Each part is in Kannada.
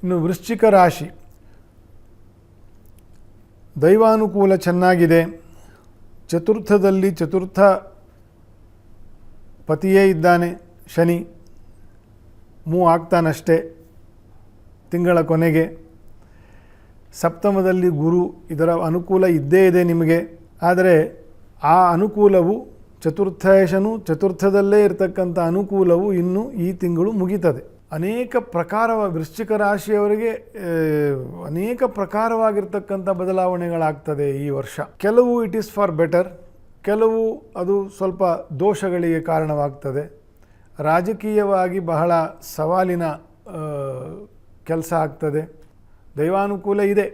ಇನ್ನು ವೃಶ್ಚಿಕ ರಾಶಿ, ದೈವಾನುಕೂಲ ಚೆನ್ನಾಗಿದೆ. ಚತುರ್ಥದಲ್ಲಿ ಚತುರ್ಥ ಪತಿಯೇ ಇದ್ದಾನೆ ಶನಿ, ಮೂವ್ ಆಗ್ತಾನಷ್ಟೇ ತಿಂಗಳ ಕೊನೆಗೆ. ಸಪ್ತಮದಲ್ಲಿ ಗುರು, ಇದರ ಅನುಕೂಲ ಇದ್ದೇ ಇದೆ ನಿಮಗೆ. ಆದರೆ ಆ ಅನುಕೂಲವು ಚತುರ್ಥದಲ್ಲೇ ಇರತಕ್ಕಂಥ ಅನುಕೂಲವು ಇನ್ನು ಈ ತಿಂಗಳು ಮುಗೀತದೆ. ಅನೇಕ ವೃಶ್ಚಿಕ ರಾಶಿಯವರಿಗೆ ಅನೇಕ ಪ್ರಕಾರವಾಗಿರ್ತಕ್ಕಂಥ ಬದಲಾವಣೆಗಳಾಗ್ತದೆ ಈ ವರ್ಷ. ಕೆಲವು ಇಟ್ ಈಸ್ ಫಾರ್ ಬೆಟರ್, ಕೆಲವು ಅದು ಸ್ವಲ್ಪ ದೋಷಗಳಿಗೆ ಕಾರಣವಾಗ್ತದೆ. ರಾಜಕೀಯವಾಗಿ ಬಹಳ ಸವಾಲಿನ ಕೆಲಸ ಆಗ್ತದೆ. ದೈವಾನುಕೂಲ ಇದೆ,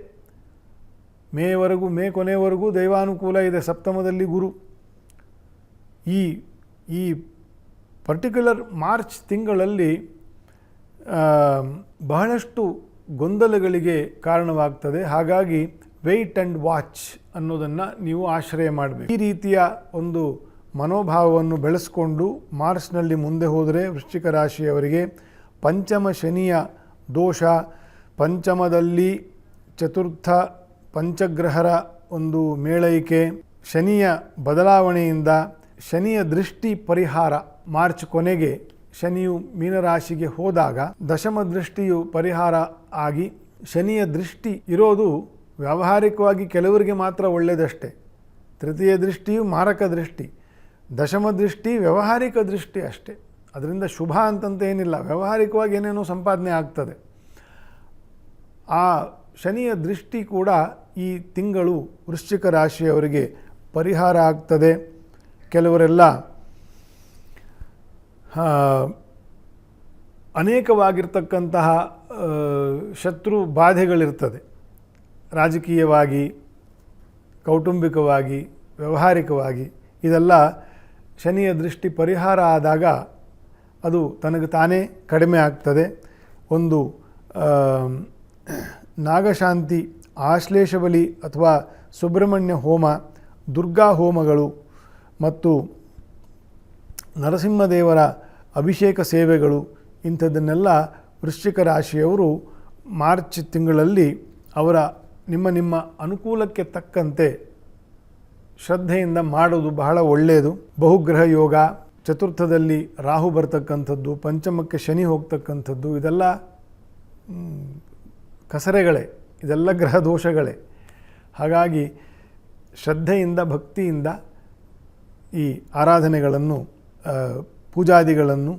ಮೇ ಕೊನೆಯವರೆಗೂ ದೈವಾನುಕೂಲ ಇದೆ. ಸಪ್ತಮದಲ್ಲಿ ಗುರು. ಈ ಪರ್ಟಿಕ್ಯುಲರ್ ಮಾರ್ಚ್ ತಿಂಗಳಲ್ಲಿ ಬಹಳಷ್ಟು ಗೊಂದಲಗಳಿಗೆ ಕಾರಣವಾಗ್ತದೆ. ಹಾಗಾಗಿ ವೆಯ್ಟ್ ಆ್ಯಂಡ್ ವಾಚ್ ಅನ್ನೋದನ್ನು ನೀವು ಆಶ್ರಯ ಮಾಡಬೇಕು. ಈ ರೀತಿಯ ಒಂದು ಮನೋಭಾವವನ್ನು ಬೆಳೆಸ್ಕೊಂಡು ಮಾರ್ಚ್ನಲ್ಲಿ ಮುಂದೆ ಹೋದರೆ ವೃಶ್ಚಿಕ ರಾಶಿಯವರಿಗೆ ಪಂಚಮ ಶನಿಯ ದೋಷ, ಪಂಚಮದಲ್ಲಿ ಚತುರ್ಥ ಪಂಚಗ್ರಹರ ಒಂದು ಮೇಳೈಕೆ, ಶನಿಯ ಬದಲಾವಣೆಯಿಂದ ಶನಿಯ ದೃಷ್ಟಿ ಪರಿಹಾರ. ಮಾರ್ಚ್ ಕೊನೆಗೆ ಶನಿಯು ಮೀನರಾಶಿಗೆ ಹೋದಾಗ ದಶಮ ದೃಷ್ಟಿಯು ಪರಿಹಾರ ಆಗಿ, ಶನಿಯ ದೃಷ್ಟಿ ಇರೋದು ವ್ಯಾವಹಾರಿಕವಾಗಿ ಕೆಲವರಿಗೆ ಮಾತ್ರ ಒಳ್ಳೆಯದಷ್ಟೇ. ತೃತೀಯ ದೃಷ್ಟಿಯು ಮಾರಕ ದೃಷ್ಟಿ, ದಶಮ ದೃಷ್ಟಿ ವ್ಯಾವಹಾರಿಕ ದೃಷ್ಟಿ ಅಷ್ಟೇ. ಅದರಿಂದ ಶುಭ ಅಂತಂತ ಏನಿಲ್ಲ, ವ್ಯಾವಹಾರಿಕವಾಗಿ ಏನೇನೋ ಸಂಪಾದನೆ ಆಗ್ತದೆ. ಆ ಶನಿಯ ದೃಷ್ಟಿ ಕೂಡ ಈ ತಿಂಗಳು ವೃಶ್ಚಿಕ ರಾಶಿಯವರಿಗೆ ಪರಿಹಾರ ಆಗ್ತದೆ. ಕೆಲವರೆಲ್ಲ ಅನೇಕವಾಗಿರ್ತಕ್ಕಂತಹ ಶತ್ರು ಬಾಧೆಗಳಿರ್ತದೆ, ರಾಜಕೀಯವಾಗಿ, ಕೌಟುಂಬಿಕವಾಗಿ, ವ್ಯಾವಹಾರಿಕವಾಗಿ. ಇದೆಲ್ಲ ಶನಿಯ ದೃಷ್ಟಿ ಪರಿಹಾರ ಆದಾಗ ಅದು ತನಗೆ ತಾನೇ ಕಡಿಮೆ ಆಗ್ತದೆ. ಒಂದು ನಾಗಶಾಂತಿ, ಆಶ್ಲೇಷ ಬಲಿ ಅಥವಾ ಸುಬ್ರಹ್ಮಣ್ಯ ಹೋಮ, ದುರ್ಗಾ ಹೋಮಗಳು ಮತ್ತು ನರಸಿಂಹದೇವರ ಅಭಿಷೇಕ ಸೇವೆಗಳು, ಇಂಥದ್ದನ್ನೆಲ್ಲ ವೃಶ್ಚಿಕ ರಾಶಿಯವರು ಮಾರ್ಚ್ ತಿಂಗಳಲ್ಲಿ ಅವರ ನಿಮ್ಮ ಅನುಕೂಲಕ್ಕೆ ತಕ್ಕಂತೆ ಶ್ರದ್ಧೆಯಿಂದ ಮಾಡೋದು ಬಹಳ ಒಳ್ಳೆಯದು. ಬಹುಗ್ರಹ ಯೋಗ, ಚತುರ್ಥದಲ್ಲಿ ರಾಹು ಬರ್ತಕ್ಕಂಥದ್ದು, ಪಂಚಮಕ್ಕೆ ಶನಿ ಹೋಗ್ತಕ್ಕಂಥದ್ದು, ಇದೆಲ್ಲ ಕಸರೆಗಳೇ, ಇದೆಲ್ಲ ಗ್ರಹ ದೋಷಗಳೇ. ಹಾಗಾಗಿ ಶ್ರದ್ಧೆಯಿಂದ ಭಕ್ತಿಯಿಂದ ಈ ಆರಾಧನೆಗಳನ್ನು ಪೂಜಾದಿಗಳನ್ನು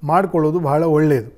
ಮಾಡಿಕೊಳ್ಳೋದು ಬಹಳ ಒಳ್ಳೆಯದು.